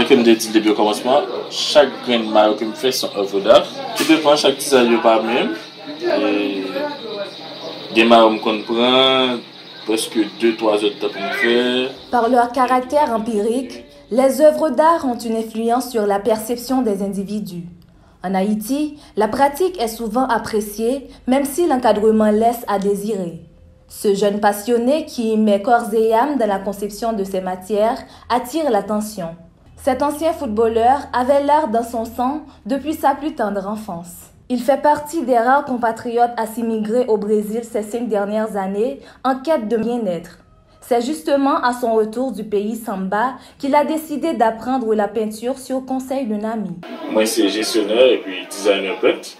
Dès que je me dis depuis le commencement, chaque grain de maillot que je fais sont œuvres d'art. Tout dépend, chaque design par même. Des maillots qu'on prend presque 2-3 heures de temps pour me faire. Par leur caractère empirique, les œuvres d'art ont une influence sur la perception des individus. En Haïti, la pratique est souvent appréciée, même si l'encadrement laisse à désirer. Ce jeune passionné qui y met corps et âme dans la conception de ces matières attire l'attention. Cet ancien footballeur avait l'art dans son sang depuis sa plus tendre enfance. Il fait partie des rares compatriotes à s'immigrer au Brésil ces 5 dernières années en quête de bien-être. C'est justement à son retour du pays Samba qu'il a décidé d'apprendre la peinture sur conseil d'un ami. Moi, c'est gestionnaire et puis designer peintre.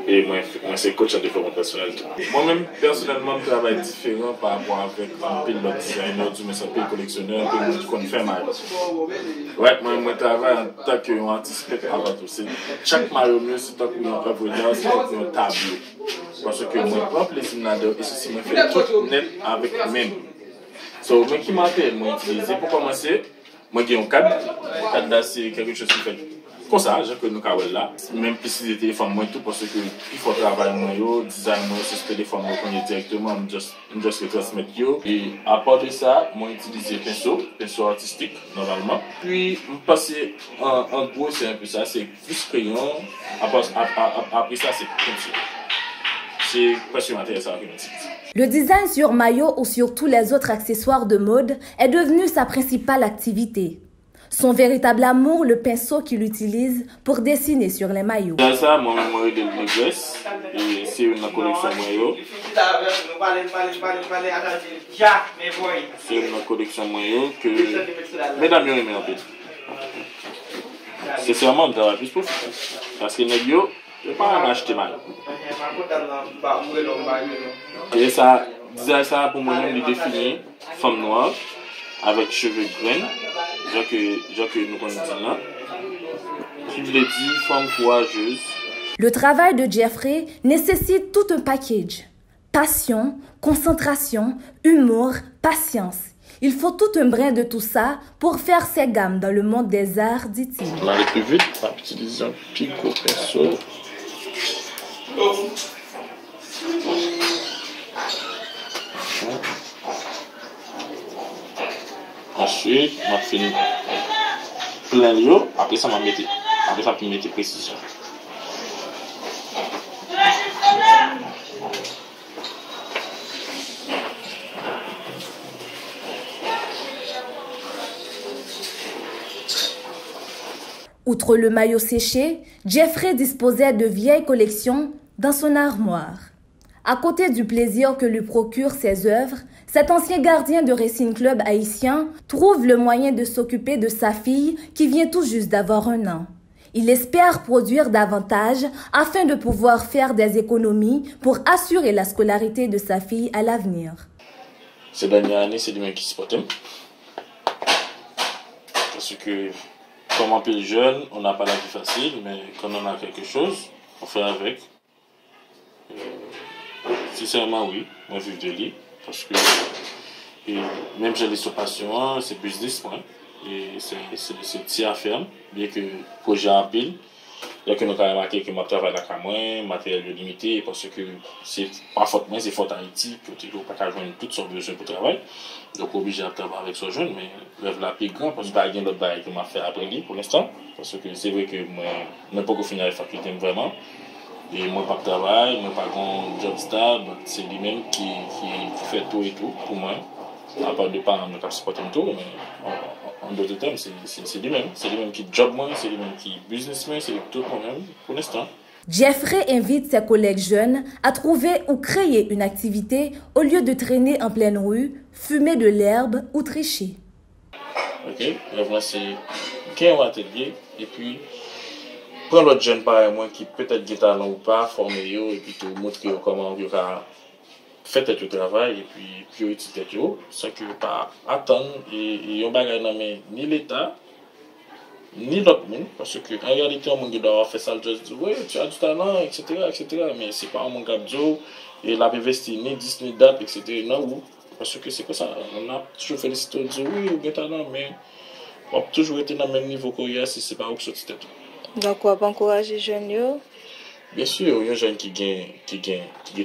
Et moi, c'est coach en développement personnel. Moi-même, personnellement, je travaille différent par rapport avec un pilote designer, mais un collectionneur, un peu qu'on fait mal. Ouais, moi, je travaille en tant qu'artiste avant tout. Chaque maillot, c'est tant qu'on a œuvre d'art, c'est tant qu'on a un tableau. Parce que moi, je prends plaisir là-dedans et ceci me fait tout net avec moi-même. So, moi qui m'appelle, moi utiliser pour commencer, moi j'ai un cadre. Le cadre là, c'est quelque chose qui fait comme ça, j'ai que nous avons là. Même si des téléphones, moi tout, parce que il faut travailler moi, design moi, c'est ce téléphone moi qu'on est directement, juste le transmettre yo. Et à part de ça, moi utiliser pinceau artistique normalement. Puis, je passe en gros, c'est un peu ça, c'est plus crayon. Après ça, c'est pinceau. C'est presque matériel ça que j'utilise. Le design sur maillot ou sur tous les autres accessoires de mode est devenu sa principale activité. Son véritable amour, le pinceau qu'il utilise pour dessiner sur les maillots. Dans ça, moi, je suis négresse et c'est une collection maillot. C'est une collection maillot que mesdames ont aimé en fait. C'est vraiment un travail plus pour parce que les maillots, je ne vais pas en acheter mal. Et ça, disais ça pour moi-même de définir femme noire avec cheveux bruns, genre que nous connaissons là. Qui veut dire femme courageuse. Le travail de Jeffrey nécessite tout un package. Passion, concentration, humour, patience. Il faut tout un brin de tout ça pour faire ses gammes dans le monde des arts, dit-il. On va aller plus vite, on va utiliser un petit gros pinceau. Ensuite, on va finir plein l'eau. Après ça, on va mettre précision. Outre le maillot séché, Jeffrey disposait de vieilles collections dans son armoire. À côté du plaisir que lui procurent ses œuvres, cet ancien gardien de Racing Club haïtien trouve le moyen de s'occuper de sa fille qui vient tout juste d'avoir 1 an. Il espère produire davantage afin de pouvoir faire des économies pour assurer la scolarité de sa fille à l'avenir. Ces dernières années, c'est lui-même qui se porte. Parce que, comme un peu jeune, on n'a pas la vie facile, mais quand on a quelque chose, on fait avec. Sincèrement, oui, moi je vis de lui. Parce que même j'ai les passions, c'est business. Et c'est petit affaire, bien que le projet en pile. Il y a que nous avons remarqué que je travaille avec moi, matériel limité, parce que c'est pas faute moi, c'est faute Haïti, que tu ne peux pas joindre toutes sortes de besoins pour travailler. Donc obligé de travailler avec ce jeune, mais rêve la plus grand, parce que je n'ai pas d'autre bail que m'a fait après lui pour l'instant. Parce que c'est vrai que moi, je n'ai pas fini la faculté vraiment. Et moi, pas de travail, moi, pas de job stable, c'est lui-même qui fait tout et tout pour moi. À part de parents, je ne supporte pas tout, mais en d'autres termes, c'est lui-même. C'est lui-même qui job moi, c'est lui-même qui businessman, c'est tout moi-même pour l'instant. Jeffrey invite ses collègues jeunes à trouver ou créer une activité au lieu de traîner en pleine rue, fumer de l'herbe ou tricher. Ok, moi c'est qu'un atelier et puis prendre l'autre jeune par moi qui peut-être des talent ou pas, former eux et puis tout montrer comment ils vont faire tout le travail et puis priorité tout, sans que pas attendre et on bagaille non mais ni l'État ni l'autre monde, parce qu'en réalité, on doit avoir fait ça, juste dire, oui, tu as du talent, etc., mais c'est pas un monde qui et la investi ni 10 ni date, etc., non, parce que c'est comme ça, on a toujours félicité, dire, oui, vous avez talent, mais On peut toujours être dans le même niveau qu'on y a si c'est pas où sortir tête. Donc, on va encourager les jeunes. Bien sûr, il y a un jeune qui gagne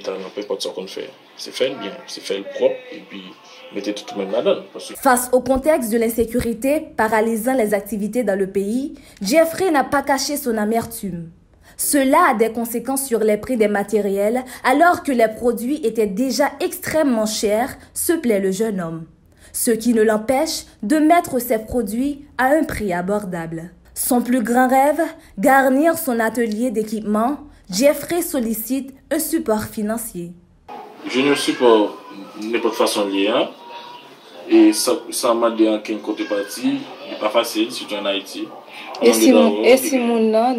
talent, peu importe ce qu'on fait. C'est faire bien, c'est faire le propre et puis mettez tout le monde là-dedans. Face au contexte de l'insécurité paralysant les activités dans le pays, Jeffrey n'a pas caché son amertume. Cela a des conséquences sur les prix des matériels alors que les produits étaient déjà extrêmement chers, se plaît le jeune homme. Ce qui ne l'empêche de mettre ses produits à un prix abordable. Son plus grand rêve, garnir son atelier d'équipement, Jeffrey sollicite un support financier. Je ne support n'importe façon liée. Et ça m'a dit en quel côté parti, n'est pas facile, surtout en Haïti. Et si mon a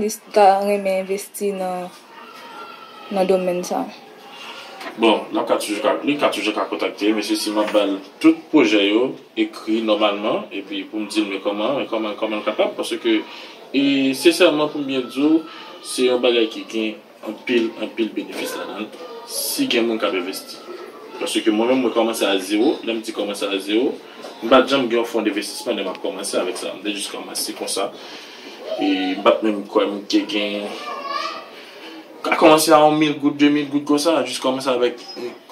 investi dans le domaine ça? Bon, là, il a toujours qu'à contacter, mais si m'a balle tout projet écrit normalement, et puis pour me dire mais comment capable, parce que, et sincèrement pour me dire, c'est un bagage qui gagne un pile bénéfice là-dedans, si quelqu'un qui a investi. Parce que moi-même, je commence à zéro, là, je commence à zéro, je n'ai jamais un fonds d'investissement, je vais commencer avec ça, je vais juste commencer comme ça, et même quoi, quelqu'un a commencé à 1000 gouttes, 2000 gouttes comme ça, juste commencer avec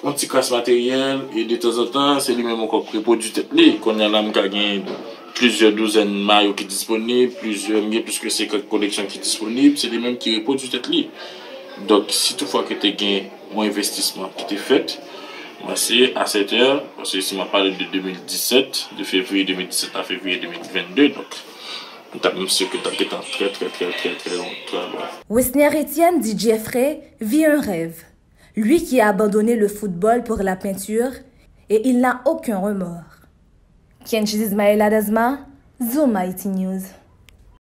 un petit casse matériel et de temps en temps, c'est lui-même encore produit tête li. Qu'on y a là, plusieurs douzaines de maillots qui sont disponibles, plus que 50 collections qui sont disponibles, c'est lui-même qui produit tête li. Donc, si toutefois que tu as gagné un investissement qui t'est fait, c'est à 7 heures, parce que si on parle de 2017, de février 2017 à février 2022, donc, Wisner Etienne dit Jeffrey vit un rêve. Lui qui a abandonné le football pour la peinture et il n'a aucun remords. Kenji Ismaël Adazma, Zoom IT News.